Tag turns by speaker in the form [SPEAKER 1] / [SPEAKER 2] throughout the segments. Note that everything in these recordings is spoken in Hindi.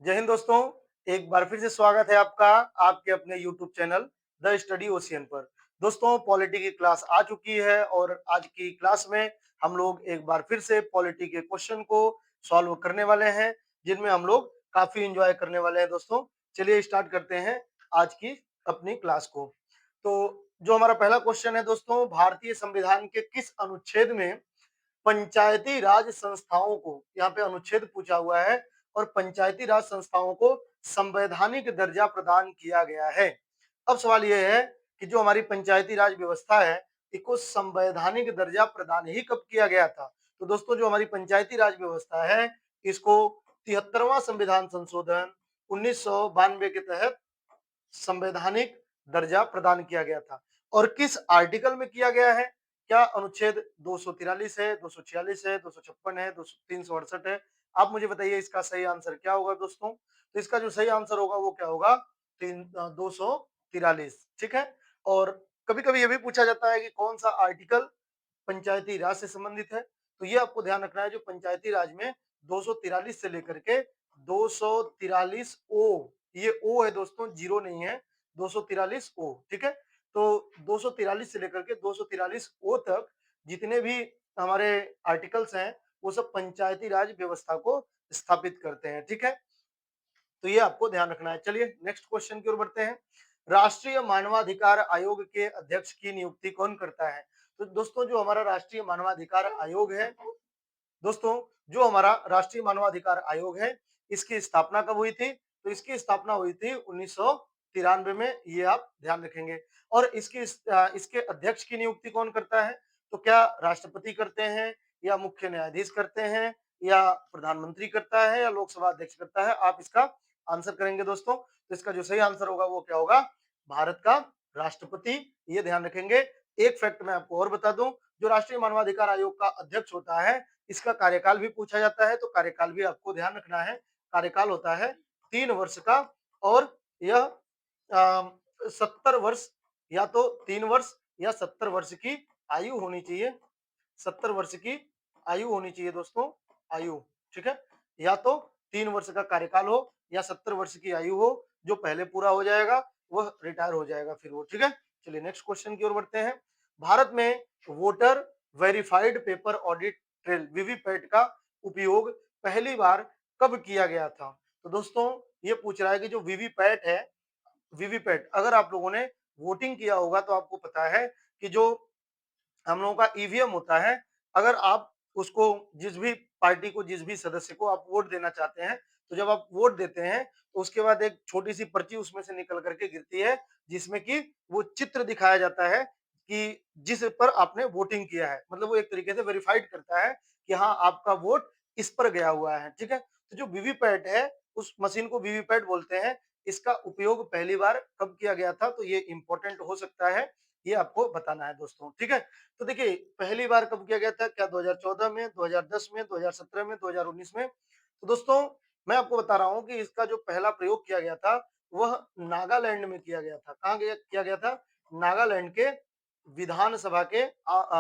[SPEAKER 1] जय हिंद दोस्तों। एक बार फिर से स्वागत है आपका आपके अपने YouTube channel the study ocean पर। दोस्तों, पॉलिटी की क्लास आ चुकी है और आज की क्लास में हम लोग एक बार फिर से पॉलिटी के क्वेश्चन को सॉल्व करने वाले हैं, जिनमें हम लोग काफी एंजॉय करने वाले हैं। दोस्तों, चलिए स्टार्ट करते हैं आज की अपनी क्लास को। तो जो हमारा पहला क्वेश्चन है दोस्तों, भारतीय संविधान के किस अनुच्छेद में पंचायती राज संस्थाओं को, यहाँ पे अनुच्छेद पूछा हुआ है, और पंचायती राज संस्थाओं को संवैधानिक दर्जा प्रदान किया गया है। अब सवाल यह है कि जो हमारी पंचायती राज व्यवस्था है, इसको संवैधानिक दर्जा प्रदान ही कब किया गया था? तो दोस्तों, जो हमारी पंचायती राज व्यवस्था है, इसको 73वां संविधान संशोधन 1992 के तहत संवैधानिक दर्जा प्रदान किया गया था। और किस आर्टिकल में किया गया है? क्या अनुच्छेद 243 है, 246 है, 256 है, 368 है? आप मुझे बताइए इसका सही आंसर क्या होगा दोस्तों। तो इसका जो सही आंसर होगा वो क्या होगा? 243। ठीक है। और कभी कभी ये भी पूछा जाता है कि कौन सा आर्टिकल पंचायती राज से संबंधित है। तो ये आपको ध्यान रखना है, जो पंचायती राज में 243 से लेकर के 243 ओ, ये ओ है दोस्तों, जीरो नहीं है, 243 ओ। ठीक है। तो 243 से लेकर के 243 ओ तक जितने भी हमारे आर्टिकल्स हैं, वो सब पंचायती राज व्यवस्था को स्थापित करते हैं। ठीक है। तो ये आपको ध्यान रखना है। चलिए नेक्स्ट क्वेश्चन की ओर बढ़ते हैं। राष्ट्रीय मानवाधिकार आयोग के अध्यक्ष की नियुक्ति कौन करता है? तो दोस्तों, जो हमारा राष्ट्रीय मानवाधिकार आयोग है, दोस्तों, जो हमारा राष्ट्रीय मानवाधिकार आयोग है, इसकी स्थापना कब हुई थी? तो इसकी स्थापना हुई थी 1993 में, ये आप ध्यान रखेंगे। और इसके अध्यक्ष की नियुक्ति कौन करता है? तो क्या राष्ट्रपति करते हैं, या मुख्य न्यायाधीश करते हैं, या प्रधानमंत्री करता है, या लोकसभा अध्यक्ष करता है? आप इसका आंसर करेंगे दोस्तों। तो इसका जो सही आंसर होगा वो क्या होगा? भारत का राष्ट्रपति, ये ध्यान रखेंगे। एक फैक्ट मैं आपको और बता दूं, जो राष्ट्रीय मानवाधिकार आयोग का अध्यक्ष होता है, इसका कार्यकाल भी पूछा जाता है, तो कार्यकाल भी आपको ध्यान रखना है। कार्यकाल होता है 3 वर्ष का, और यह 70 वर्ष, या तो 3 वर्ष या 70 वर्ष की आयु होनी चाहिए। 70 वर्ष की आयु होनी चाहिए दोस्तों, आयु। ठीक है। या तो 3 वर्ष का कार्यकाल हो, या 70 वर्ष की आयु हो। जो पहले पूरा हो जाएगा वह रिटायर हो जाएगा फिर वो। ठीक है। चलिए नेक्स्ट क्वेश्चन की ओर बढ़ते हैं। भारत में voter verified paper audit trail VVPAT का उपयोग पहली बार कब किया गया था? तो दोस्तों, ये पूछ रहा है कि जो वीवीपैट है, वीवीपैट, अगर आप लोगों ने वोटिंग किया होगा तो आपको पता है कि जो हम लोगों का ईवीएम होता है, अगर आप उसको, जिस भी पार्टी को, जिस भी सदस्य को आप वोट देना चाहते हैं, तो जब आप वोट देते हैं तो उसके बाद एक छोटी सी पर्ची उसमें से निकल करके गिरती है, जिसमें कि वो चित्र दिखाया जाता है कि जिस पर आपने वोटिंग किया है। मतलब वो एक तरीके से वेरीफाइड करता है कि हाँ, आपका वोट इस पर गया हुआ है। ठीक है। तो जो वीवीपैट है, उस मशीन को वीवीपैट बोलते हैं। इसका उपयोग पहली बार कब किया गया था? तो ये इंपॉर्टेंट हो सकता है, ये आपको बताना है दोस्तों। ठीक है। तो देखिए, पहली बार कब किया गया था? क्या 2014 में, 2010 में, 2017 में, 2019 में? तो दोस्तों, मैं आपको बता रहा हूँ कि इसका जो पहला प्रयोग किया गया था वह नागालैंड में किया गया था। कहाँ किया गया था? नागालैंड के विधानसभा के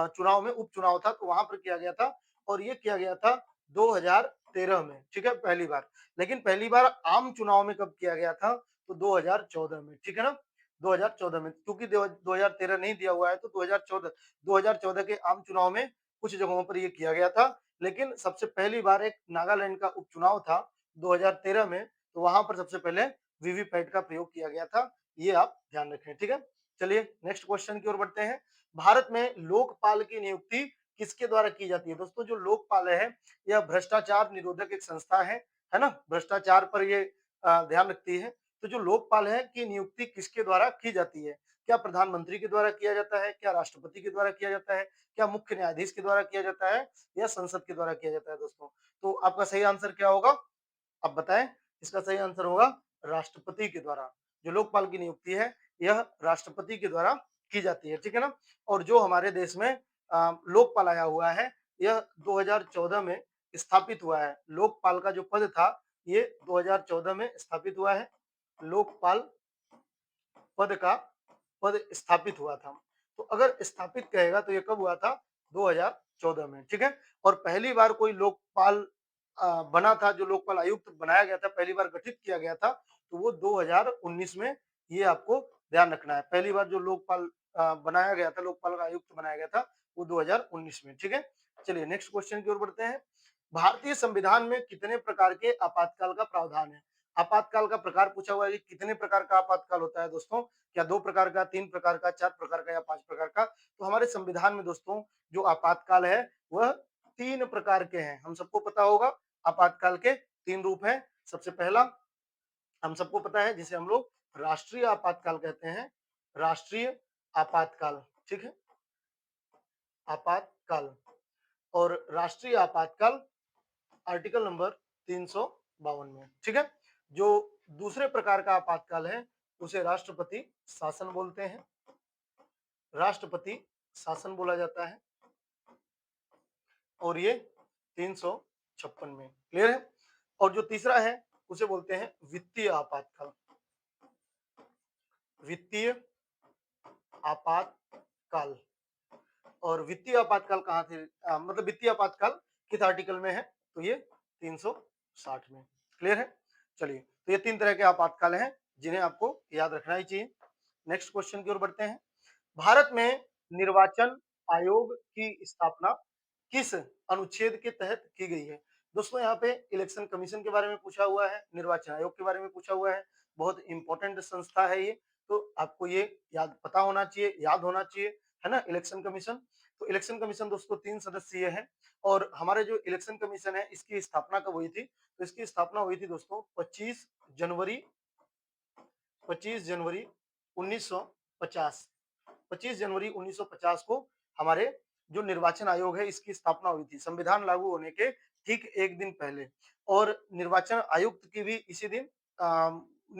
[SPEAKER 1] चुनाव में, उपचुनाव था, तो वहां पर किया गया था। और ये किया गया था 2013 में। ठीक है, पहली बार। लेकिन पहली बार आम चुनाव में कब किया गया था? तो 2014 में। ठीक है ना, 2014 में, क्योंकि 2013 नहीं दिया हुआ है, तो 2014 के आम चुनाव में कुछ जगहों पर ये किया गया था। लेकिन सबसे पहली बार एक नागालैंड का उपचुनाव था 2013 में, तो वहां पर सबसे पहले वीवीपैट का प्रयोग किया गया था। ये आप ध्यान रखें। ठीक है। चलिए नेक्स्ट क्वेश्चन की ओर बढ़ते हैं। भारत में लोकपाल की नियुक्ति किसके द्वारा की जाती है? दोस्तों, जो लोकपाल है, यह भ्रष्टाचार निरोधक एक संस्था है ना, भ्रष्टाचार पर ये ध्यान रखती है। तो जो लोकपाल है की नियुक्ति किसके द्वारा की जाती है? क्या प्रधानमंत्री के द्वारा किया जाता है, क्या राष्ट्रपति के द्वारा किया जाता है, क्या मुख्य न्यायाधीश के द्वारा किया जाता है, या संसद के द्वारा किया जाता है दोस्तों? तो आपका सही आंसर क्या होगा? आप बताएं। इसका सही आंसर होगा राष्ट्रपति के द्वारा। जो लोकपाल की नियुक्ति है, यह राष्ट्रपति के द्वारा की जाती है। ठीक है ना। और जो हमारे देश में लोकपाल आया हुआ है, यह 2014 में स्थापित हुआ है। लोकपाल का जो पद था, ये 2014 में स्थापित हुआ है। लोकपाल पद स्थापित हुआ था। तो अगर स्थापित कहेगा तो ये कब हुआ था? 2014 में। ठीक है। और पहली बार कोई लोकपाल बना था, जो लोकपाल आयुक्त बनाया गया था, पहली बार गठित किया गया था, तो वो 2019 में, ये आपको ध्यान रखना है। पहली बार जो लोकपाल बनाया गया था, लोकपाल आयुक्त बनाया गया था, वो 2019 में, ठीक है। चलिए नेक्स्ट क्वेश्चन की ओर बढ़ते हैं। भारतीय संविधान में कितने प्रकार के आपातकाल का प्रावधान है? आपातकाल का प्रकार पूछा हुआ है कि कितने प्रकार का आपातकाल होता है दोस्तों? क्या 2 प्रकार का, 3 प्रकार का, 4 प्रकार का या 5 प्रकार का? तो हमारे संविधान में दोस्तों जो आपातकाल है वह 3 प्रकार के हैं। हम सबको पता होगा आपातकाल के 3 रूप हैं। सबसे पहला हम सबको पता है जिसे हम लोग राष्ट्रीय आपातकाल कहते हैं। राष्ट्रीय आपातकाल, ठीक है? आपातकाल। और राष्ट्रीय आपातकाल आर्टिकल नंबर 352 में, ठीक है। जो दूसरे प्रकार का आपातकाल है उसे राष्ट्रपति शासन बोलते हैं। राष्ट्रपति शासन बोला जाता है और ये 356 में, क्लियर है। और जो तीसरा है उसे बोलते हैं वित्तीय आपातकाल। वित्तीय आपातकाल। और वित्तीय आपातकाल कहाँ थे, मतलब वित्तीय आपातकाल किस आर्टिकल में है, तो ये 360 में, क्लियर है। चलिए, तो ये 3 तरह के आपातकाल हैं जिन्हें आपको याद रखना ही चाहिए। नेक्स्ट क्वेश्चन की ओर बढ़ते हैं। भारत में निर्वाचन आयोग की स्थापना किस अनुच्छेद के तहत की गई है? दोस्तों यहाँ पे इलेक्शन कमीशन के बारे में पूछा हुआ है, निर्वाचन आयोग के बारे में पूछा हुआ है। बहुत इंपॉर्टेंट संस्था है ये, तो आपको ये याद पता होना चाहिए, याद होना चाहिए, है ना। इलेक्शन कमीशन, तो इलेक्शन कमीशन दोस्तों 3 सदस्यीय है। और हमारे जो इलेक्शन कमीशन है इसकी स्थापना कब हुई थी? तो इसकी स्थापना हुई थी दोस्तों 25 जनवरी 1950। 25 जनवरी 1950 को हमारे जो निर्वाचन आयोग है इसकी स्थापना हुई थी, संविधान लागू होने के ठीक एक दिन पहले। और निर्वाचन आयुक्त की भी इसी दिन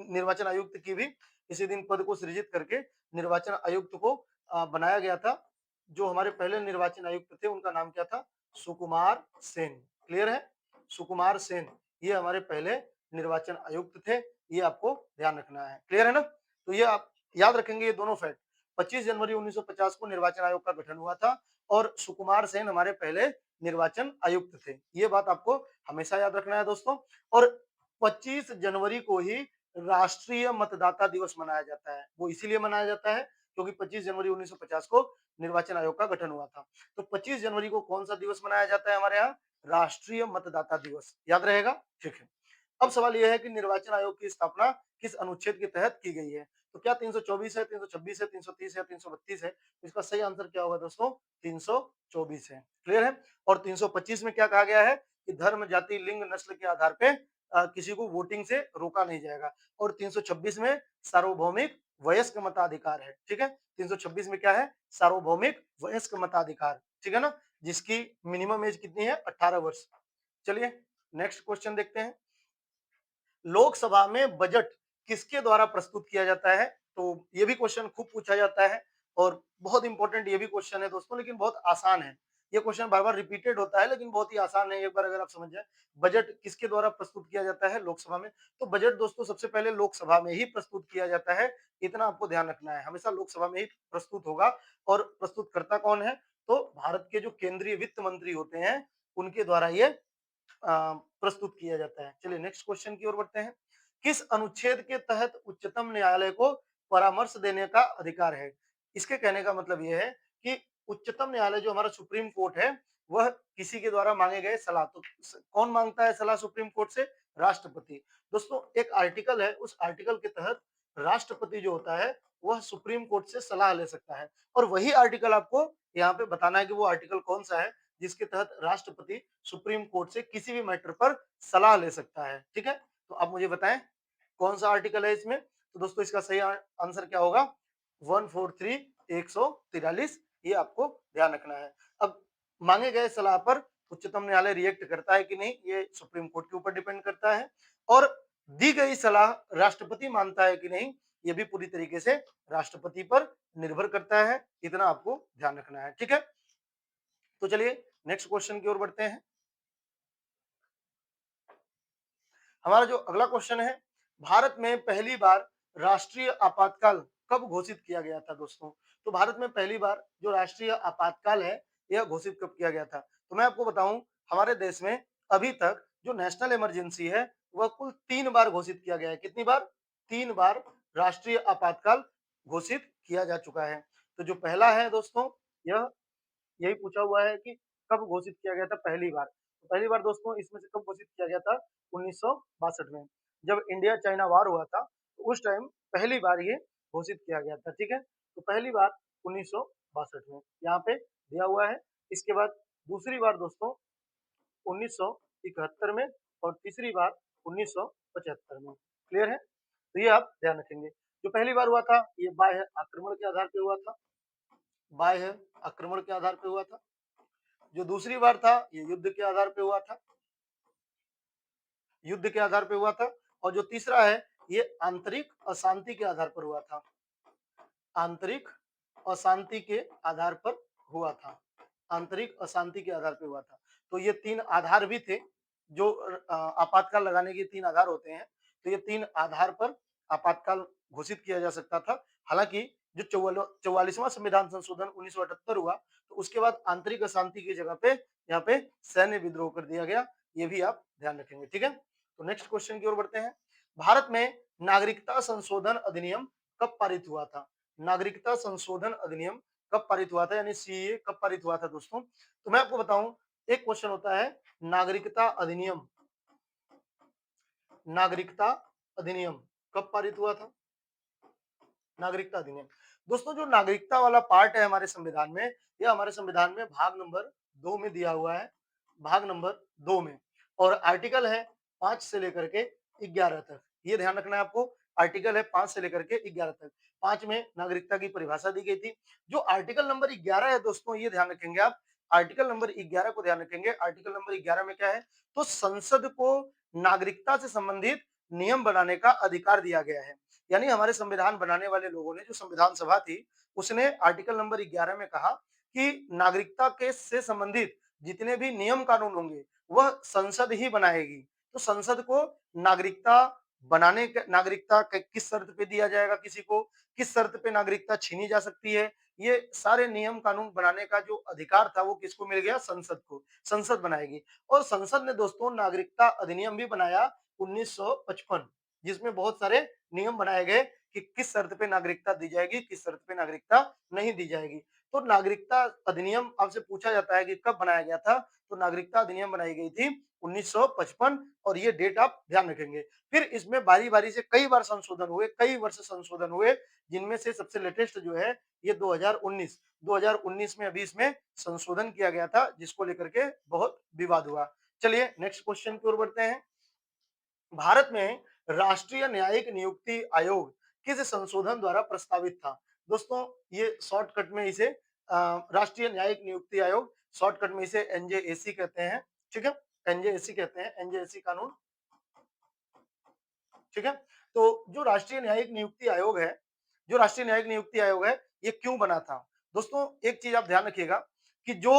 [SPEAKER 1] निर्वाचन आयुक्त की भी इसी दिन पद को सृजित करके निर्वाचन आयुक्त को बनाया गया था। जो हमारे पहले निर्वाचन आयुक्त थे उनका नाम क्या था? सुकुमार सेन, क्लियर है। सुकुमार सेन ये हमारे पहले निर्वाचन आयुक्त थे, ये आपको ध्यान रखना है, क्लियर है ना। तो ये आप याद रखेंगे ये दोनों फैक्ट। 25 जनवरी 1950 को निर्वाचन आयोग का गठन हुआ था और सुकुमार सेन हमारे पहले निर्वाचन आयुक्त थे। ये बात आपको हमेशा याद रखना है दोस्तों। और 25 जनवरी को ही राष्ट्रीय मतदाता दिवस मनाया जाता है। वो इसीलिए मनाया जाता है क्योंकि 25 जनवरी 1950 को निर्वाचन आयोग का गठन हुआ था। तो 25 जनवरी को कौन सा दिवस मनाया जाता है हमारे यहाँ? राष्ट्रीय मतदाता दिवस, याद रहेगा, ठीक है। अब सवाल यह है कि निर्वाचन आयोग की स्थापना किस अनुच्छेद के तहत की गई है? तो क्या 324 है, 326 है, 330 है, 332 है? तो इसका सही आंसर क्या होगा दोस्तों? 324 है, क्लियर है। और 325 में क्या कहा गया है कि धर्म, जाति, लिंग, नस्ल के आधार पे किसी को वोटिंग से रोका नहीं जाएगा। और 326 में सार्वभौमिक वयस्क मताधिकार है, ठीक है। 326 में क्या है? सार्वभौमिक वयस्क मताधिकार, ठीक है ना, जिसकी मिनिमम एज कितनी है? 18 वर्ष। चलिए नेक्स्ट क्वेश्चन देखते हैं। लोकसभा में बजट किसके द्वारा प्रस्तुत किया जाता है? तो ये भी क्वेश्चन खूब पूछा जाता है और बहुत इंपॉर्टेंट ये भी क्वेश्चन है दोस्तों, लेकिन बहुत आसान है। ये क्वेश्चन बार-बार रिपीटेड होता है लेकिन बहुत ही आसान है, एक बार अगर आप समझ जाए। बजट किसके द्वारा प्रस्तुत किया जाता है लोकसभा में? तो बजट दोस्तों सबसे पहले लोकसभा में ही प्रस्तुत किया जाता है, इतना आपको ध्यान रखना है। हमेशा लोकसभा में ही प्रस्तुत होगा। और प्रस्तुतकर्ता कौन है? तो भारत के जो केंद्रीय वित्त मंत्री होते हैं उनके द्वारा ये प्रस्तुत किया जाता है। चलिए नेक्स्ट क्वेश्चन की ओर बढ़ते हैं। किस अनुच्छेद के तहत उच्चतम न्यायालय को परामर्श देने का अधिकार है? इसके कहने का मतलब यह है कि उच्चतम न्यायालय जो हमारा सुप्रीम कोर्ट है वह किसी के द्वारा मांगे गए सलाह, तो कौन मांगता है सलाह सुप्रीम कोर्ट से? राष्ट्रपति। दोस्तों एक आर्टिकल है, उस आर्टिकल के तहत राष्ट्रपति जो होता है वह सुप्रीम कोर्ट से सलाह ले सकता है। और वही आर्टिकल आपको यहाँ पे बताना है कि वो आर्टिकल कौन सा है जिसके तहत राष्ट्रपति सुप्रीम कोर्ट से किसी भी मैटर पर सलाह ले सकता है, ठीक है। तो आप मुझे बताएं कौन सा आर्टिकल है इसमें? तो दोस्तों इसका सही आंसर क्या होगा? 143 143, ये आपको ध्यान रखना है। अब मांगे गए सलाह पर उच्चतम न्यायालय रिएक्ट करता है कि नहीं, ये सुप्रीम कोर्ट के ऊपर डिपेंड करता है। और दी गई सलाह राष्ट्रपति मानता है कि नहीं, ये भी पूरी तरीके से राष्ट्रपति पर निर्भर करता है, इतना आपको ध्यान रखना है, ठीक है। तो चलिए नेक्स्ट क्वेश्चन की ओर बढ़ते हैं। हमारा जो अगला क्वेश्चन है, भारत में पहली बार राष्ट्रीय आपातकाल कब घोषित किया गया था दोस्तों? तो भारत में पहली बार जो राष्ट्रीय आपातकाल है यह घोषित कब किया गया था? तो मैं आपको बताऊं, हमारे देश में अभी तक जो नेशनल इमरजेंसी है वह कुल 3 बार घोषित किया गया है। कितनी बार? 3 बार राष्ट्रीय आपातकाल घोषित किया जा चुका है। तो जो पहला है दोस्तों, यह यही पूछा हुआ है कि कब घोषित किया गया था पहली बार। तो पहली बार दोस्तों इसमें से कब घोषित किया गया था? 1962 में। जब इंडिया चाइना वॉर हुआ था, तो उस टाइम पहली बार ये घोषित किया गया था, ठीक है? तो पहली बार 1962 में यहाँ पे दिया हुआ है। इसके बाद दूसरी बार दोस्तों 1971 में और तीसरी बार 1975 में। क्लियर है? तो ये आप ध्यान रखेंगे। जो पहली बार हुआ था ये बाह्य आक्रमण के आधार पे हुआ था, बाह्य आक्रमण के आधार पे हुआ था। जो दूसरी बार था ये युद्ध के आधार पे हुआ था, युद्ध के आधार पे हुआ था। और जो तीसरा है ये आंतरिक अशांति के आधार पर हुआ था, आंतरिक अशांति के आधार पर हुआ था, आंतरिक अशांति के आधार पर हुआ था। तो ये 3 आधार भी थे जो आपातकाल लगाने के 3 आधार होते हैं। तो ये 3 आधार पर आपातकाल घोषित किया जा सकता था। हालांकि जो 44वां संविधान संशोधन 1978 हुआ, तो उसके बाद आंतरिक अशांति की जगह पे यहाँ पे सैन्य विद्रोह कर दिया गया। ये भी आप ध्यान रखेंगे, ठीक है? तो नेक्स्ट क्वेश्चन की ओर बढ़ते हैं। भारत में नागरिकता संशोधन अधिनियम कब पारित हुआ था? नागरिकता संशोधन अधिनियम कब पारित हुआ था, यानी सीएए कब पारित हुआ था दोस्तों? तो मैं आपको बताऊं, एक क्वेश्चन होता है नागरिकता अधिनियम, नागरिकता अधिनियम कब पारित हुआ था? नागरिकता अधिनियम दोस्तों, जो नागरिकता वाला पार्ट है हमारे संविधान में, यह हमारे संविधान में भाग नंबर 2 में दिया हुआ है, भाग नंबर 2 में। और आर्टिकल है 5 से लेकर के 11 तक। ये ध्यान रखना है आपको, आर्टिकल है 5 से लेकर के 11 तक। 5 में नागरिकता की परिभाषा दी गई थी। जो आर्टिकल नंबर 11 है दोस्तों, ये ध्यान रखेंगे आप, आर्टिकल नंबर 11 को ध्यान रखेंगे। आर्टिकल नंबर 11 में क्या है? तो संसद को नागरिकता से संबंधित नियम बनाने का अधिकार दिया गया है। यानी हमारे संविधान बनाने वाले लोगों ने, जो संविधान सभा थी, उसने आर्टिकल नंबर 11 में कहा कि नागरिकता के से संबंधित जितने भी नियम कानून होंगे वह संसद ही बनाएगी। तो संसद को नागरिकता बनाने के, नागरिकता किस शर्त पे दिया जाएगा, किसी को किस शर्त पे नागरिकता छीनी जा सकती है, ये सारे नियम कानून बनाने का जो अधिकार था वो किसको मिल गया? संसद को। संसद बनाएगी। और संसद ने दोस्तों नागरिकता अधिनियम भी बनाया 1955, जिसमें बहुत सारे नियम बनाए गए कि किस शर्त पे नागरिकता दी जाएगी, किस शर्त पे नागरिकता नहीं दी जाएगी। तो नागरिकता अधिनियम आपसे पूछा जाता है कि कब बनाया गया था? तो नागरिकता अधिनियम बनाई गई थी 1955, और ये डेट आप ध्यान रखेंगे। फिर इसमें बारी-बारी से कई बार संशोधन हुए, कई वर्ष संशोधन हुए, जिनमें से सबसे लेटेस्ट जो है ये 2019 में अभी इसमें संशोधन किया गया था, जिसको लेकर के बहुत विवाद हुआ। चलिए नेक्स्ट क्वेश्चन की ओर बढ़ते हैं। भारत में राष्ट्रीय न्यायिक नियुक्ति आयोग किस संशोधन द्वारा प्रस्तावित था? दोस्तों ये शॉर्टकट में इसे राष्ट्रीय न्यायिक नियुक्ति आयोग, शॉर्टकट में इसे एनजेएसी कहते हैं, ठीक है? एनजेएसी कहते हैं, एनजेएसी कानून, ठीक है? तो जो राष्ट्रीय न्यायिक नियुक्ति आयोग है, जो राष्ट्रीय न्यायिक नियुक्ति आयोग है, ये क्यों बना था? दोस्तों एक चीज आप ध्यान रखिएगा कि जो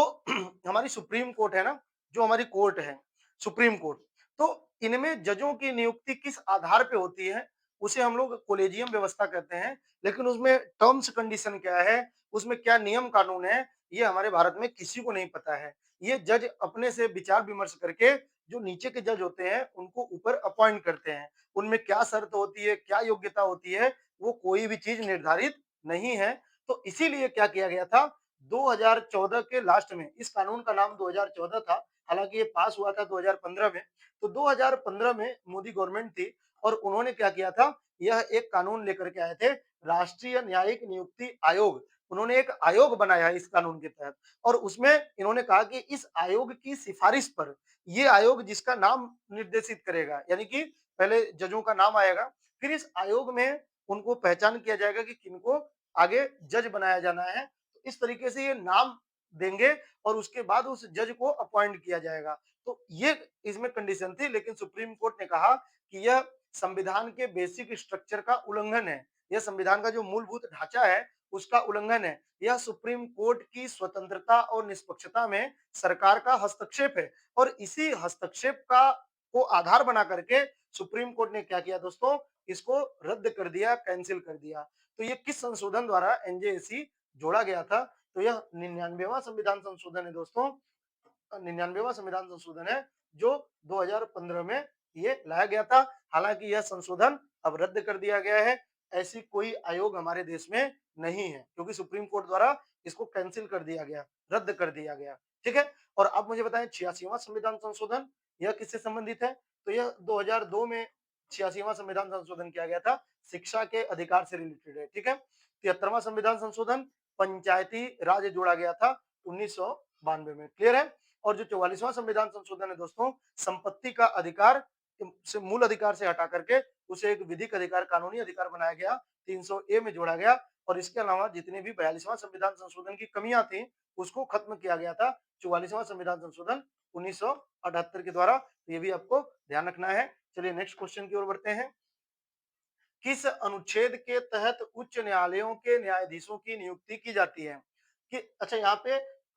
[SPEAKER 1] हमारी सुप्रीम कोर्ट है ना, जो हमारी कोर्ट है, सुप्रीम कोर्ट, तो इनमें जजों की नियुक्ति किस आधार पे होती है? उसे हम लोग कोलेजियम व्यवस्था कहते हैं। लेकिन उसमें टर्म्स कंडीशन क्या है, उसमें क्या नियम कानून है, ये हमारे भारत में किसी को नहीं पता है। ये जज अपने से विचार विमर्श करके जो नीचे के जज होते हैं उनको ऊपर अपॉइंट करते हैं। उनमें क्या शर्त होती है, क्या योग्यता होती है, वो कोई भी चीज निर्धारित नहीं है। तो इसीलिए क्या किया गया था, 2014 के लास्ट में, इस कानून का नाम 2014 था, हालांकि ये पास हुआ था 2015 में। तो 2015 में मोदी गवर्नमेंट थी और उन्होंने क्या किया था, यह एक कानून लेकर के आए थे, राष्ट्रीय न्यायिक नियुक्ति आयोग। उन्होंने एक आयोग बनाया है इस कानून के तहत, और उसमें इन्होंने कहा कि इस आयोग की सिफारिश पर, ये आयोग जिसका नाम निर्देशित करेगा, यानी कि पहले जजों का नाम आएगा, फिर इस आयोग में उनको पहचान किया जाएगा कि किनको आगे जज बनाया जाना है। तो इस तरीके से ये नाम देंगे और उसके बाद उस जज को अपॉइंट किया जाएगा। तो ये इसमें कंडीशन थी, लेकिन सुप्रीम कोर्ट ने कहा कि यह संविधान के बेसिक स्ट्रक्चर का उल्लंघन है, यह संविधान का जो मूलभूत ढांचा है उसका उल्लंघन है, यह सुप्रीम कोर्ट की स्वतंत्रता और निष्पक्षता में सरकार का हस्तक्षेप है। और इसी हस्तक्षेप का को आधार बना करके सुप्रीम कोर्ट ने क्या किया दोस्तों, इसको रद्द कर दिया, कैंसिल कर दिया। तो ये किस संशोधन द्वारा एनजेएसी जोड़ा गया था? तो यह 99वां संविधान संशोधन है दोस्तों, 99वां संविधान संशोधन है जो 2015 में ये लाया गया था। हालांकि यह संशोधन अब रद्द कर दिया गया है। ऐसी कोई आयोग हमारे देश में नहीं है, क्योंकि सुप्रीम कोर्ट द्वारा इसको कैंसिल कर दिया गया, रद्द कर दिया गया। ठीक है। और अब मुझे बताएं 86वां संविधान संशोधन यह किससे संबंधित है? तो यह 2002 में 86वां संविधान संशोधन किया गया था, शिक्षा के अधिकार से रिलेटेड है। ठीक है। 73वां संविधान संशोधन पंचायती राज जोड़ा गया था 1992 में। क्लियर है। और जो 44वां संविधान संशोधन है दोस्तों, संपत्ति का अधिकार से मूल अधिकार से हटा करके उसे एक विधिक अधिकार, कानूनी अधिकार बनाया गया, 300A में जोड़ा गया। और इसके अलावा जितने भी 42वां संविधान संशोधन की कमियां थी उसको खत्म किया गया था 44वां संविधान संशोधन 1978 के द्वारा। ये भी आपको ध्यान रखना है। चलिए नेक्स्ट क्वेश्चन की ओर बढ़ते हैं। किस अनुच्छेद के तहत उच्च न्यायालयों के न्यायाधीशों की नियुक्ति की जाती है? कि अच्छा, यहाँ पे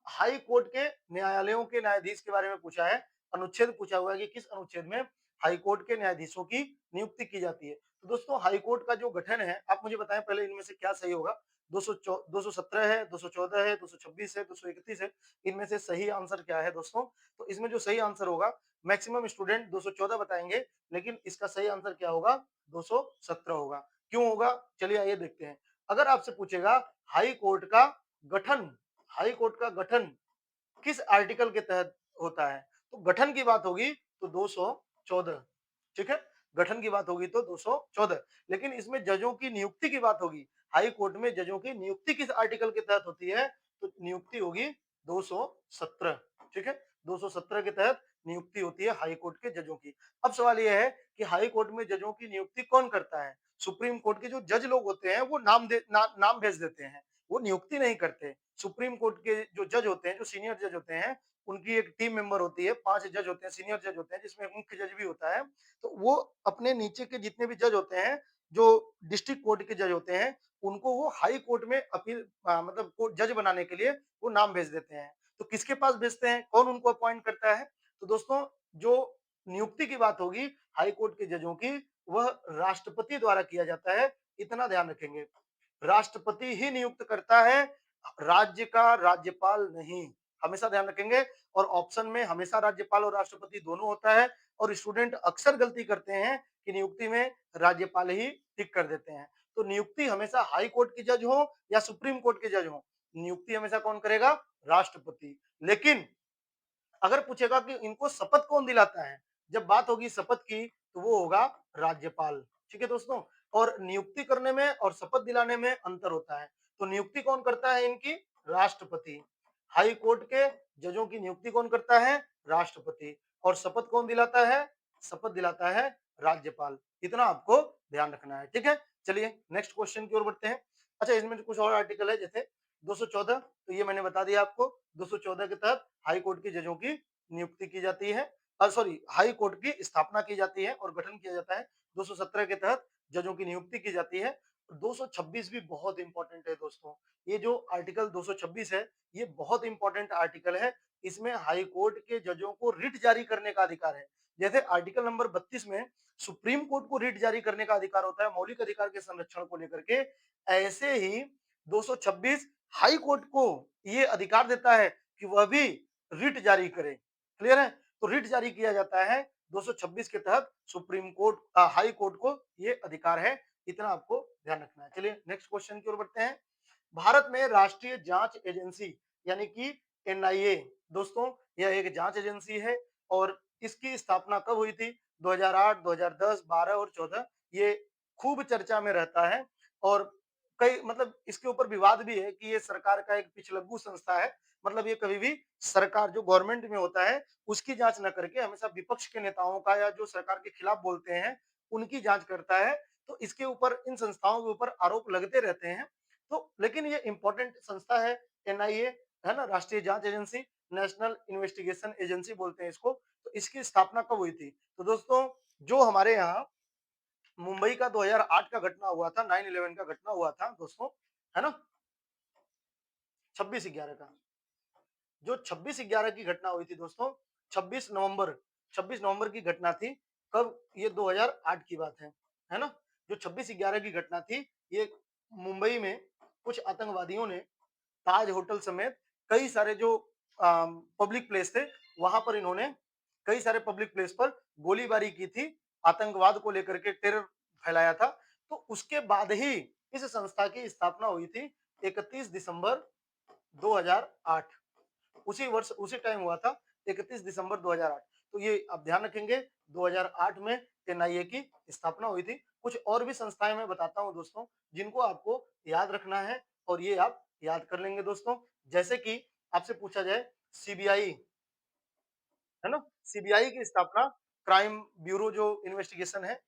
[SPEAKER 1] हाई कोर्ट के न्यायालयों के न्यायाधीश के बारे में पूछा है, अनुच्छेद पूछा हुआ है कि किस अनुच्छेद में हाई कोर्ट के न्यायाधीशों की नियुक्ति की जाती है। तो दोस्तों हाई कोर्ट का जो गठन है, आप मुझे बताएं पहले इनमें से क्या सही होगा। 217 है, 214 है, 226 है, 231 है, इनमें से सही आंसर क्या है दोस्तों? तो इसमें जो सही आंसर होगा, मैक्सिमम स्टूडेंट 214 बताएंगे, लेकिन इसका सही आंसर क्या होगा? 217 होगा। क्यों होगा? चलिए आइए देखते हैं। अगर आपसे पूछेगा हाई कोर्ट का गठन, हाई कोर्ट का गठन किस आर्टिकल के तहत होता है, तो गठन की बात होगी तो 214। ठीक है। गठन की बात होगी तो 214। लेकिन इसमें जजों की नियुक्ति की बात होगी, हाई कोर्ट में जजों की नियुक्ति किस आर्टिकल के तहत होती है, तो नियुक्ति होगी 217। ठीक है। 217 के तहत नियुक्ति होती है हाई कोर्ट के जजों की। अब सवाल यह है कि हाई कोर्ट में जजों की नियुक्ति कौन करता है? सुप्रीम कोर्ट के जो जज लोग होते हैं वो नाम भेज देते हैं, वो नियुक्ति नहीं करते। सुप्रीम कोर्ट के जो जज होते हैं, जो सीनियर जज होते हैं, उनकी एक टीम मेंबर होती है, 5 जज होते हैं, सीनियर जज होते हैं, जिसमें मुख्य जज भी होता है। तो वो अपने नीचे के जितने भी जज होते हैं, जो डिस्ट्रिक्ट कोर्ट के जज होते हैं, उनको वो हाई कोर्ट में अपील मतलब कोर्ट जज बनाने के लिए वो नाम भेज देते हैं। तो किसके पास भेजते हैं, कौन उनको अपॉइंट करता है? तो दोस्तों जो नियुक्ति की बात होगी हाई कोर्ट के जजों की, वह राष्ट्रपति द्वारा किया जाता है। इतना ध्यान रखेंगे, राष्ट्रपति ही नियुक्त करता है, राज्य का राज्यपाल नहीं। हमेशा ध्यान रखेंगे। और ऑप्शन में हमेशा राज्यपाल और राष्ट्रपति दोनों होता है। और स्टूडेंट अक्सर गलती करते हैं कि नियुक्ति में राज्यपाल ही टिक कर देते हैं। तो नियुक्ति हमेशा हाई कोर्ट के जज हो या सुप्रीम कोर्ट के जज हो, नियुक्ति हमेशा कौन करेगा? राष्ट्रपति। लेकिन अगर पूछेगा कि इनको शपथ कौन दिलाता है, जब बात होगी शपथ की तो वो होगा राज्यपाल। ठीक है दोस्तों। और नियुक्ति करने में और शपथ दिलाने में अंतर होता है। तो नियुक्ति कौन करता है इनकी? राष्ट्रपति। हाई कोर्ट के जजों की नियुक्ति कौन करता है? राष्ट्रपति। और शपथ कौन दिलाता है? शपथ दिलाता है राज्यपाल। इतना आपको ध्यान रखना है। ठीक है। चलिए नेक्स्ट क्वेश्चन की ओर बढ़ते हैं। अच्छा, इसमें कुछ और आर्टिकल है, जैसे 214, तो ये मैंने बता दिया आपको। 214 के तहत हाई कोर्ट के जजों की नियुक्ति की जाती है, सॉरी, हाई कोर्ट की स्थापना की जाती है और गठन किया जाता है। 217 के तहत जजों की नियुक्ति की जाती है। 226 भी बहुत इंपॉर्टेंट है दोस्तों। ये जो आर्टिकल 226 है, ये बहुत इंपॉर्टेंट आर्टिकल है। इसमें हाई कोर्ट के जजों को रिट जारी करने का अधिकार है। जैसे आर्टिकल नंबर 32 में सुप्रीम कोर्ट को रिट जारी करने का अधिकार होता है मौलिक अधिकार के संरक्षण को लेकर के, ऐसे ही 226 हाई कोर्ट को ये अधिकार देता है कि वह भी रिट जारी करे। क्लियर है। तो रिट जारी किया जाता है 226 के तहत, सुप्रीम कोर्ट हाई कोर्ट को ये अधिकार है। इतना आपको ध्यान रखना है। चलिए नेक्स्ट क्वेश्चन की ओर बढ़ते हैं। भारत में राष्ट्रीय जांच एजेंसी यानी कि एनआईए, दोस्तों यह एक जांच एजेंसी है। और इसकी स्थापना कब हुई थी? 2008, 2010, 12 और 14। ये खूब चर्चा में रहता है। और कई मतलब इसके ऊपर विवाद भी है कि ये सरकार का एक पिछलग्गू संस्था है। मतलब ये कभी भी सरकार जो गवर्नमेंट में होता है उसकी जांच न करके हमेशा विपक्ष के नेताओं का या जो सरकार के खिलाफ बोलते हैं उनकी जांच करता है। तो इसके ऊपर, इन संस्थाओं के ऊपर आरोप लगते रहते हैं। तो लेकिन ये इंपॉर्टेंट संस्था है एनआईए, है ना, राष्ट्रीय जांच एजेंसी, नेशनल इन्वेस्टिगेशन एजेंसी बोलते हैं इसको। तो इसकी स्थापना कब हुई थी? तो दोस्तों जो हमारे यहाँ मुंबई का 2008 का घटना हुआ था, 9/11 का घटना हुआ था दोस्तों, है ना, 26/11 का, जो 26/11 की घटना हुई थी दोस्तों, 26 नवंबर 26 नवंबर की घटना थी। कब? ये 2008 की बात है ना। जो 26/11 की घटना थी, ये मुंबई में कुछ आतंकवादियों ने ताज होटल समेत कई सारे जो पब्लिक प्लेस थे वहां पर इन्होंने कई सारे पब्लिक प्लेस पर गोलीबारी की थी, आतंकवाद को लेकर के टेरर फैलाया था। तो उसके बाद ही इस संस्था की स्थापना हुई थी 31 दिसंबर 2008। उसी वर्ष उसी टाइम हुआ था 31 दिसंबर 2008। तो ये आप ध्यान रखेंगे 2008 में एनआईए की स्थापना हुई थी। कुछ और भी संस्थाएं मैं बताता हूं दोस्तों, जिनको आपको याद रखना है और ये आप याद कर लेंगे दोस्तों। जैसे कि आपसे पूछा जाए सीबीआई, है ना? सीबीआई की स्थापना, क्राइम ब्यूरो जो इन्वेस्टिगेशन है,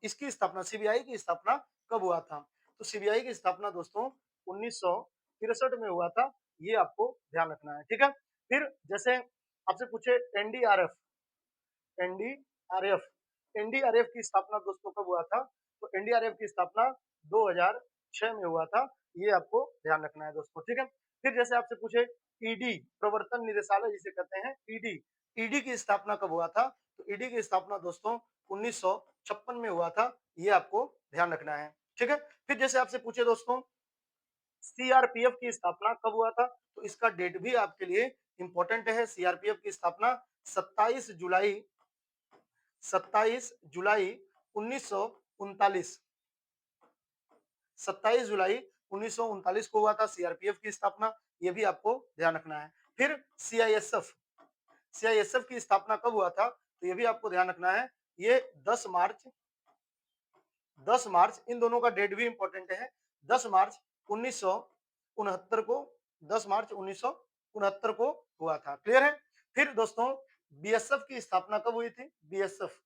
[SPEAKER 1] इसकी स्थापना, सीबीआई की स्थापना कब हुआ था? तो सीबीआई की स्थापना दोस्तों 1963 में हुआ था। ये आपको ध्यान रखना है, ठीक है? फिर जैसे आपसे पूछे एनडीआरएफ, एनडीआरएफ, एनडीआरएफ की स्थापना दोस्तों कब हुआ था? तो एनडीआरएफ की स्थापना 2006 में हुआ था। ये आपको ध्यान रखना है दोस्तों, ठीक है? फिर जैसे आपसे पूछे ईडी, प्रवर्तन निदेशालय जिसे कहते हैं ईडी, ईडी की स्थापना कब हुआ था? तो ईडी की स्थापना दोस्तों 1956 में हुआ था। ये आपको ध्यान रखना है, ठीक है? फिर जैसे आपसे पूछे दोस्तों सीआरपीएफ की स्थापना कब हुआ था? तो इसका डेट भी आपके लिए इंपॉर्टेंट है। सीआरपीएफ की स्थापना 27 जुलाई 27 जुलाई 1939, 27 जुलाई 1939 को हुआ था सीआरपीएफ की स्थापना। ये भी आपको ध्यान रखना है। फिर सीआईएसएफ, सीआईएसएफ की स्थापना कब हुआ था? तो ये भी आपको ध्यान रखना है। ये 10 मार्च, 10 मार्च, इन दोनों का डेट भी इंपॉर्टेंट है। 10 मार्च 1969 को, 10 मार्च 1969 को हुआ था। क्लियर है? फिर दोस्तों बीएसएफ की स्थापना कब हुई थी? बीएसएफ,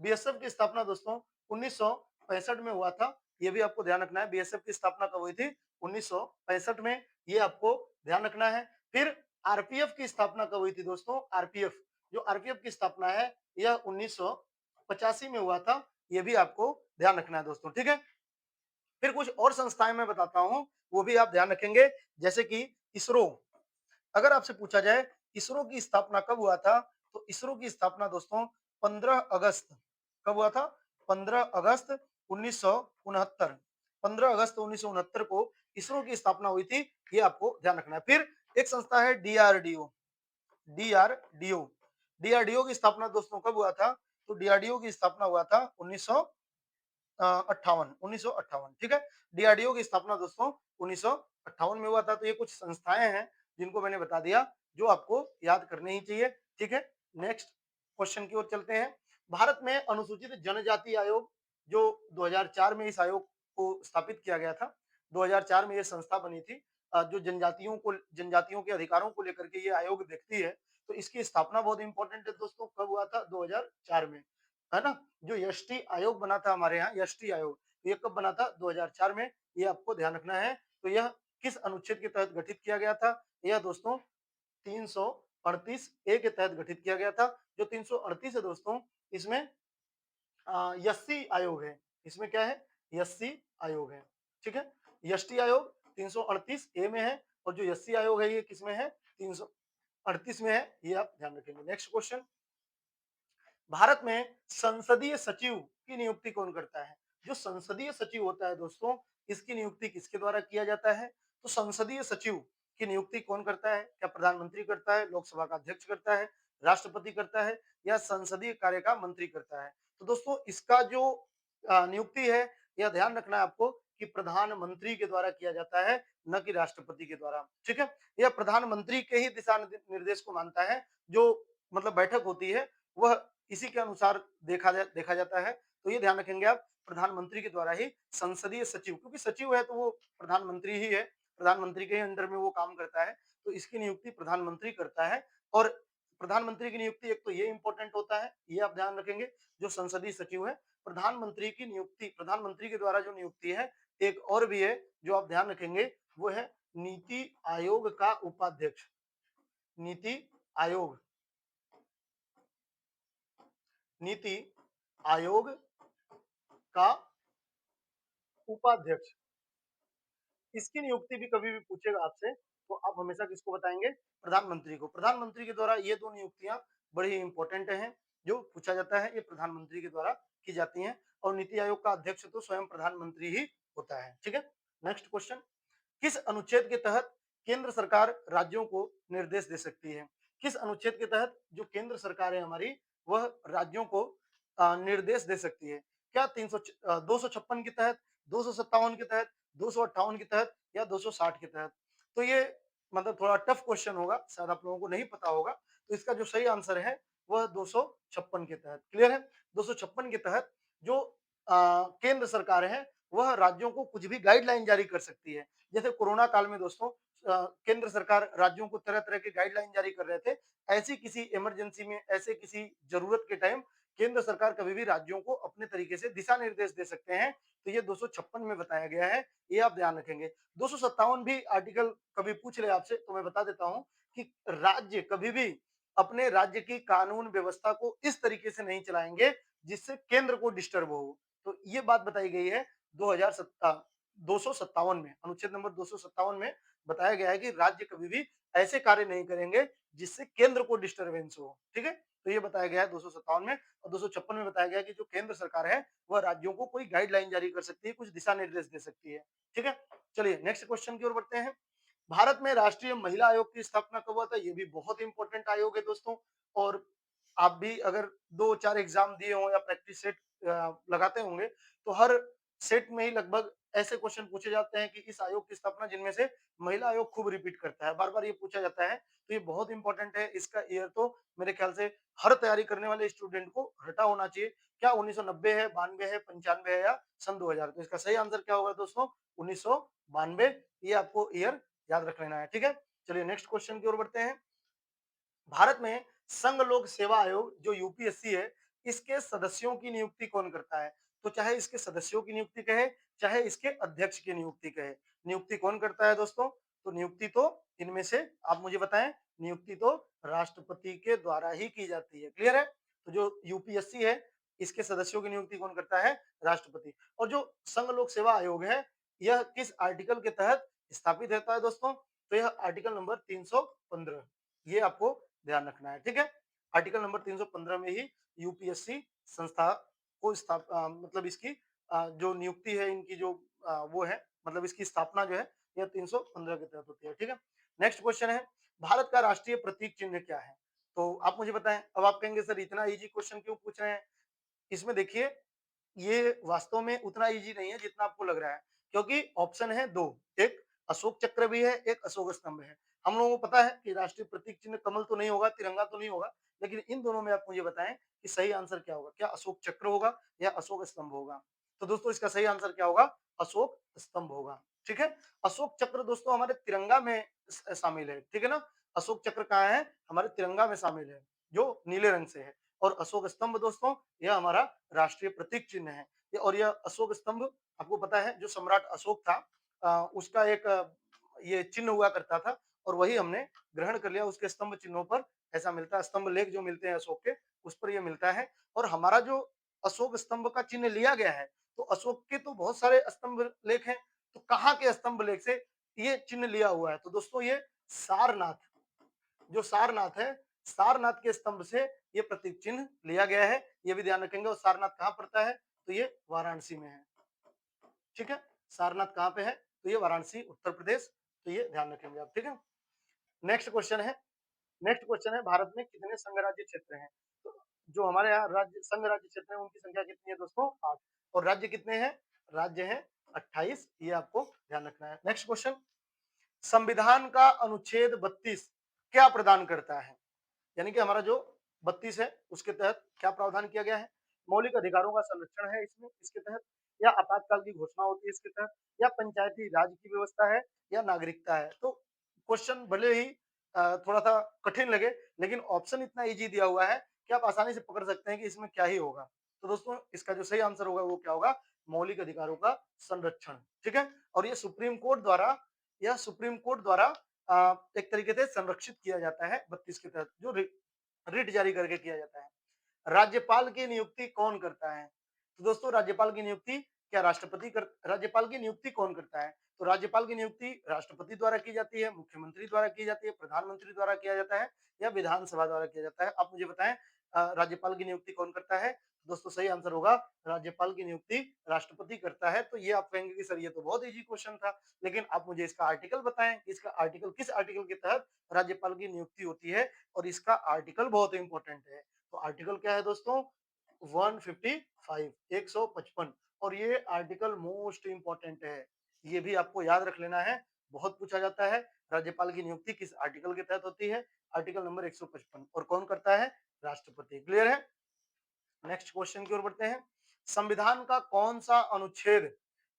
[SPEAKER 1] बीएसएफ की स्थापना दोस्तों 1965 में हुआ था। ये भी आपको ध्यान रखना है। बीएसएफ की स्थापना कब हुई थी? 1965 में। ये आपको ध्यान रखना है। फिर आरपीएफ की स्थापना कब हुई थी दोस्तों? आरपीएफ, जो आरपीएफ की स्थापना है यह 1985 में हुआ था। ये भी आपको ध्यान रखना है दोस्तों, ठीक है? फिर कुछ और संस्थाएं मैं बताता हूं, वो भी आप ध्यान रखेंगे। जैसे कि इसरो, अगर आपसे पूछा जाए इसरो की स्थापना कब हुआ था? तो इसरो की स्थापना दोस्तों 15 अगस्त, कब हुआ था? 15 अगस्त 1969, 15 अगस्त 1969 को इसरो की स्थापना हुई थी। ये आपको ध्यान रखना है। फिर एक संस्था है डीआरडीओ, डीआरडीओ, डीआरडीओ की स्थापना दोस्तों कब हुआ था? तो डीआरडीओ की स्थापना हुआ था 1958, ठीक है? डीआरडीओ की स्थापना दोस्तों 1958 में हुआ था। तो ये कुछ संस्थाएं हैं जिनको मैंने बता दिया, जो आपको याद करनी ही चाहिए, ठीक है? नेक्स्ट क्वेश्चन की ओर चलते हैं। भारत में अनुसूचित जनजाति आयोग, जो 2004 में इस आयोग को स्थापित किया गया था। 2004 में ये संस्था बनी थी, जो जनजातियों के अधिकारों को लेकर के ये आयोग देखती है। तो इसकी स्थापना बहुत इंपॉर्टेंट है दोस्तों, कब हुआ था? 2004 में, है ना? जो यष्टि आयोग बना था हमारे यहाँ, यष्टि आयोग, ये कब बना था? 2004 में। ये आपको ध्यान रखना है। तो यह किस अनुच्छेद के तहत गठित किया गया था? यह दोस्तों 338 ए के तहत गठित किया गया था। जो 338 है दोस्तों, इसमें यस्सी आयोग है। इसमें क्या है? यस्सी आयोग है, ठीक है? यष्टि आयोग 338 ए में है, और जो यस्सी आयोग है ये किसमें है? 338 में है। ये आप ध्यान रखेंगे। नेक्स्ट क्वेश्चन, भारत में संसदीय सचिव की नियुक्ति कौन करता है? जो संसदीय सचिव होता है दोस्तों, इसकी नियुक्ति किसके द्वारा किया जाता है? तो संसदीय सचिव की नियुक्ति कौन करता है? क्या प्रधानमंत्री करता है, लोकसभा का अध्यक्ष करता है, राष्ट्रपति करता है, या संसदीय कार्य का मंत्री करता है? तो दोस्तों इसका जो नियुक्ति है, यह ध्यान रखना है आपको कि प्रधानमंत्री के द्वारा किया जाता है, न कि राष्ट्रपति के द्वारा, ठीक है? यह प्रधानमंत्री के ही दिशा निर्देश को मानता है। जो मतलब बैठक होती है, वह इसी के अनुसार देखा जाता है। तो ये ध्यान रखेंगे आप, प्रधानमंत्री के द्वारा ही संसदीय सचिव, क्योंकि सचिव है तो वो प्रधानमंत्री ही है, प्रधानमंत्री के अंडर में वो काम करता है। तो इसकी नियुक्ति प्रधानमंत्री करता है। और प्रधानमंत्री की नियुक्ति एक तो ये इंपॉर्टेंट होता है, ये आप ध्यान रखेंगे। जो संसदीय सचिव है, प्रधानमंत्री की नियुक्ति, प्रधानमंत्री के द्वारा जो नियुक्ति है, एक और भी है जो आप ध्यान रखेंगे, वो है नीति आयोग का उपाध्यक्ष। नीति आयोग, नीति आयोग का उपाध्यक्ष, इसकी नियुक्ति भी कभी भी पूछेगा आपसे, तो आप हमेशा किसको बताएंगे? प्रधानमंत्री को। प्रधानमंत्री के द्वारा ये दो नियुक्तियां बड़ी ही इंपॉर्टेंट हैं। जो पूछा जाता है ये प्रधानमंत्री के द्वारा की जाती हैं, और नीति आयोग का अध्यक्ष तो स्वयं प्रधानमंत्री ही होता है, ठीक है? नेक्स्ट क्वेश्चन, किस अनुच्छेद के तहत केंद्र सरकार राज्यों को निर्देश दे सकती है? किस अनुच्छेद के तहत जो केंद्र सरकार है हमारी वह राज्यों को निर्देश दे सकती है? क्या 256 के तहत, 257 के तहत, 258 के तहत या 260 के तहत? तो ये मतलब थोड़ा टफ क्वेश्चन होगा, शायद आप लोगों को नहीं पता होगा। तो इसका जो सही आंसर है वह 256 के तहत। क्लियर है? 256 के तहत जो केंद्र सरकार है वह राज्यों को कुछ भी गाइडलाइन जारी कर सकती है। जैसे कोरोना काल में दोस्तों केंद्र सरकार राज्यों को तरह-तरह के गाइडलाइन जारी कर रहे थे। ऐसी किसी इमरजेंसी में, ऐसे किसी जरूरत के टाइम केंद्र सरकार कभी भी राज्यों को अपने तरीके से दिशा निर्देश दे सकते हैं। तो ये 256 में बताया गया है, ये आप ध्यान रखेंगे। 257 भी आर्टिकल कभी पूछ ले आपसे तो मैं बता देता हूं कि राज्य कभी भी अपने राज्य की कानून व्यवस्था को इस तरीके से नहीं चलाएंगे जिससे केंद्र को डिस्टर्ब हो। तो ये बात बताई गई है 257 में, अनुच्छेद नंबर 257 में बताया गया है कि राज्य कभी भी ऐसे कार्य नहीं करेंगे जिससे केंद्र को डिस्टरबेंस हो। ठीक है? तो ये बताया गया है 257 में। और 256 में बताया गया है कि जो केंद्र सरकार है वह राज्यों को कोई गाइडलाइन जारी कर सकती है, कुछ दिशा निर्देश दे सकती है। ठीक है? चलिए नेक्स्ट क्वेश्चन की ओर बढ़ते हैं। भारत में राष्ट्रीय महिला आयोग की स्थापना कब हुआ था? ये भी बहुत इंपॉर्टेंट आयोग है दोस्तों। और आप भी अगर 2-4 एग्जाम दिए हो या प्रैक्टिस सेट लगाते होंगे तो हर सेट में ही लगभग ऐसे क्वेश्चन पूछे जाते हैं कि इस आयोग की स्थापना जिनमें से महिला आयोग खूब रिपीट करता है, बार बार ये पूछा जाता है। तो ये बहुत इंपॉर्टेंट है। इसका ईयर तो मेरे ख्याल से हर तैयारी करने वाले स्टूडेंट को रटा होना चाहिए। क्या 1990 है, 92 है, 95 है या सन 2000? तो इसका सही आंसर क्या होगा दोस्तों? 1992। ये आपको ईयर याद रख लेना है। ठीक है? चलिए नेक्स्ट क्वेश्चन की ओर बढ़ते हैं। भारत में संघ लोक सेवा आयोग जो यूपीएससी है, इसके सदस्यों की नियुक्ति कौन करता है? तो चाहे इसके सदस्यों की नियुक्ति कहे, चाहे इसके अध्यक्ष की नियुक्ति कहे, नियुक्ति कौन करता है दोस्तों? तो नियुक्ति तो इनमें से आप मुझे बताएं, नियुक्ति तो राष्ट्रपति के द्वारा ही की जाती है। क्लियर है? तो जो यूपीएससी है, इसके सदस्यों की नियुक्ति कौन करता है? राष्ट्रपति। और जो संघ लोक सेवा आयोग है, यह किस आर्टिकल के तहत स्थापित रहता है दोस्तों? तो यह आर्टिकल नंबर 315, ये आपको ध्यान रखना है। ठीक है? आर्टिकल नंबर 315 में ही यूपीएससी संस्था को मतलब इसकी जो नियुक्ति है, इनकी जो वो है, मतलब इसकी स्थापना जो है यह 315 के तहत होती है। ठीक है? नेक्स्ट क्वेश्चन है, भारत का राष्ट्रीय प्रतीक चिन्ह क्या है? तो आप मुझे बताएं। अब आप कहेंगे सर इतना इजी क्वेश्चन क्यों पूछ रहे हैं? इसमें देखिए, ये वास्तव में उतना इजी नहीं है जितना आपको लग रहा है, क्योंकि ऑप्शन है दो, एक अशोक चक्र भी है, एक अशोक स्तंभ है। हम लोगों को पता है कि राष्ट्रीय प्रतीक चिन्ह कमल तो नहीं होगा, तिरंगा तो नहीं होगा, लेकिन इन दोनों में आप मुझे बताएं कि सही आंसर क्या होगा? क्या अशोक चक्र होगा या अशोक स्तंभ होगा? तो दोस्तों इसका सही आंसर क्या होगा? अशोक स्तंभ होगा। ठीक है? अशोक चक्र दोस्तों हमारे तिरंगा में शामिल है। ठीक है ना? अशोक चक्र कहाँ है? हमारे तिरंगा में शामिल है, जो नीले रंग से है। और अशोक स्तंभ दोस्तों यह हमारा राष्ट्रीय प्रतीक चिन्ह है। और यह अशोक स्तंभ आपको पता है जो सम्राट अशोक था उसका एक ये चिन्ह हुआ करता था, और वही हमने ग्रहण कर लिया। उसके स्तंभ चिन्हों पर ऐसा मिलता है, स्तंभ लेख जो मिलते हैं अशोक के, उस पर यह मिलता है। और हमारा जो अशोक स्तंभ का चिन्ह लिया गया है, तो अशोक के तो बहुत सारे स्तंभ लेख हैं, तो कहाँ के स्तंभ लेख से ये चिन्ह लिया हुआ है? तो दोस्तों ये सारनाथ, जो सारनाथ है, सारनाथ के स्तंभ से ये प्रतीक चिन्ह लिया गया है। ये भी ध्यान रखेंगे। और सारनाथ कहाँ पड़ता है? तो ये वाराणसी में है। ठीक है? सारनाथ कहाँ पे है? तो ये वाराणसी, उत्तर प्रदेश। तो ये ध्यान रखेंगे आप। ठीक है? नेक्स्ट क्वेश्चन है, नेक्स्ट क्वेश्चन है, भारत में कितने संघ राज्य क्षेत्र हैं? तो जो हमारे यहाँ राज्य संघ राज्य क्षेत्र है उनकी संख्या कितनी है दोस्तों? 8। और राज्य कितने हैं? राज्य हैं 28। ये आपको ध्यान रखना है। नेक्स्ट क्वेश्चन, संविधान का अनुच्छेद 32 क्या प्रदान करता है? यानी कि हमारा जो 32 है उसके तहत क्या प्रावधान किया गया है? मौलिक अधिकारों का संरक्षण है इसमें, इसके तहत, या आपातकाल की घोषणा होती है इसके तहत, या पंचायती राज की व्यवस्था है, या नागरिकता है? तो क्वेश्चन भले ही थोड़ा सा कठिन लगे, लेकिन ऑप्शन इतना इजी दिया हुआ है कि आप आसानी से पकड़ सकते हैं कि इसमें क्या ही होगा। तो दोस्तों इसका जो सही आंसर होगा वो क्या होगा? मौलिक अधिकारों का संरक्षण। ठीक है? और ये सुप्रीम कोर्ट द्वारा, यह सुप्रीम कोर्ट द्वारा एक तरीके से संरक्षित किया जाता है 32 के तहत, जो रिट जारी करके किया जाता है। राज्यपाल की नियुक्ति कौन करता है? तो दोस्तों राज्यपाल की नियुक्ति क्या राष्ट्रपति कर राज्यपाल की नियुक्ति कौन करता है? तो राज्यपाल की नियुक्ति राष्ट्रपति द्वारा की जाती है, मुख्यमंत्री द्वारा की जाती है, प्रधानमंत्री द्वारा किया जाता है, या विधानसभा द्वारा किया जाता है? आप मुझे बताएं राज्यपाल की नियुक्ति कौन करता है? दोस्तों सही आंसर होगा राज्यपाल की नियुक्ति राष्ट्रपति करता है। तो ये आप कहेंगे कि सर ये तो बहुत इजी क्वेश्चन था, लेकिन आप मुझे इसका आर्टिकल बताएं, इसका आर्टिकल किस आर्टिकल के तहत राज्यपाल की नियुक्ति होती है, और इसका आर्टिकल बहुत इंपॉर्टेंट है। तो आर्टिकल क्या है दोस्तों? 155, 155। और ये आर्टिकल मोस्ट इंपॉर्टेंट है, ये भी आपको याद रख लेना है, बहुत पूछा जाता है। राज्यपाल की नियुक्ति किस आर्टिकल के तहत होती है? Article number 155। और कौन करता है? राष्ट्रपति। क्लियर है? नेक्स्ट क्वेश्चन की ओर बढ़ते हैं। संविधान का कौन सा अनुच्छेद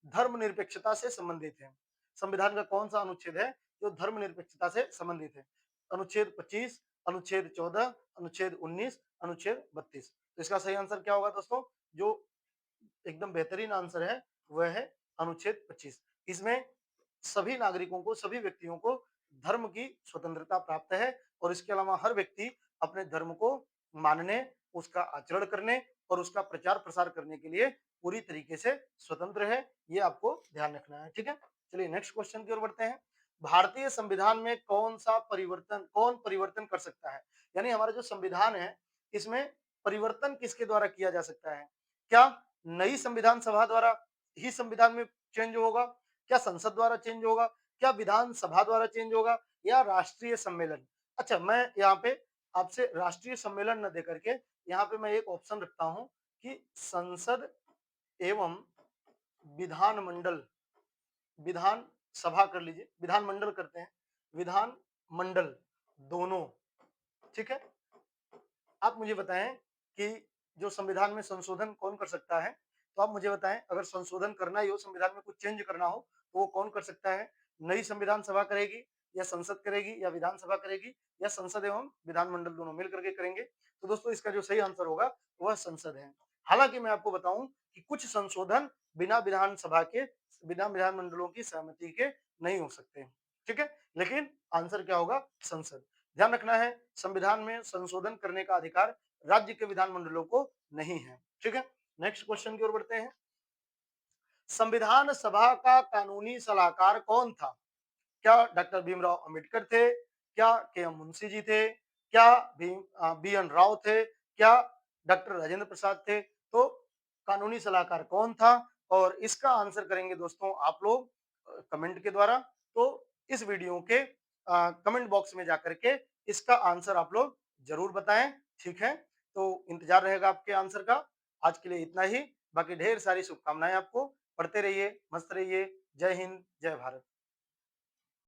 [SPEAKER 1] धर्मनिरपेक्षता से संबंधित है? संविधान का कौन सा अनुच्छेद है जो धर्मनिरपेक्षता से संबंधित है? अनुच्छेद 25, अनुच्छेद 14, अनुच्छेद 19, अनुच्छेद 32। तो इसका सही आंसर क्या होगा दोस्तों? जो एकदम बेहतरीन आंसर है वह है अनुच्छेद 25। इसमें सभी नागरिकों को, सभी व्यक्तियों को धर्म की स्वतंत्रता प्राप्त है, और इसके अलावा हर व्यक्ति अपने धर्म को मानने, उसका आचरण करने और उसका प्रचार प्रसार करने के लिए पूरी तरीके से स्वतंत्र है। ये आपको ध्यान रखना है। ठीक है, चलिए नेक्स्ट क्वेश्चन की ओर बढ़ते हैं। भारतीय संविधान में कौन परिवर्तन कर सकता है? यानी हमारा जो संविधान है इसमें परिवर्तन किसके द्वारा किया जा सकता है? क्या नई संविधान सभा द्वारा ही संविधान में चेंज होगा? क्या संसद द्वारा चेंज होगा? क्या विधानसभा द्वारा चेंज होगा? या राष्ट्रीय सम्मेलन? अच्छा, मैं यहाँ पे आपसे राष्ट्रीय सम्मेलन न दे करके यहाँ पे मैं एक ऑप्शन रखता हूं कि संसद एवं विधानमंडल, विधान सभा कर लीजिए, विधानमंडल करते हैं, विधान मंडल दोनों। ठीक है, आप मुझे बताएं कि जो संविधान में संशोधन कौन कर सकता है? तो आप मुझे बताएं, अगर संशोधन करना ही हो, संविधान में कुछ चेंज करना हो, तो वो कौन कर सकता है? नई संविधान सभा करेगी, या संसद करेगी, या विधानसभा करेगी, या संसद एवं विधानमंडल दोनों मिल करके करेंगे? तो दोस्तों इसका जो सही आंसर होगा वह संसद है। हालांकि मैं आपको बताऊं कि कुछ संशोधन बिना विधानसभा के, बिना विधानमंडलों की सहमति के नहीं हो सकते। ठीक है, लेकिन आंसर क्या होगा? संसद। ध्यान रखना है, संविधान में संशोधन करने का अधिकार राज्य के विधानमंडलों को नहीं है। ठीक है, नेक्स्ट क्वेश्चन की ओर बढ़ते हैं। संविधान सभा का कानूनी सलाहकार कौन था? क्या डॉक्टर भीमराव अंबेडकर थे? क्या के एम मुंशी जी थे? क्या बी एन राव थे? क्या डॉक्टर राजेंद्र प्रसाद थे? तो कानूनी सलाहकार कौन था? और इसका आंसर करेंगे दोस्तों आप लोग कमेंट के द्वारा। तो इस वीडियो के कमेंट बॉक्स में जाकर के इसका आंसर आप लोग जरूर बताएं। ठीक है, तो इंतजार रहेगा आपके आंसर का। आज के लिए इतना ही, बाकी ढेर सारी शुभकामनाएं आपको। पढ़ते रहिए, मस्त रहिए। जय हिंद, जय भारत।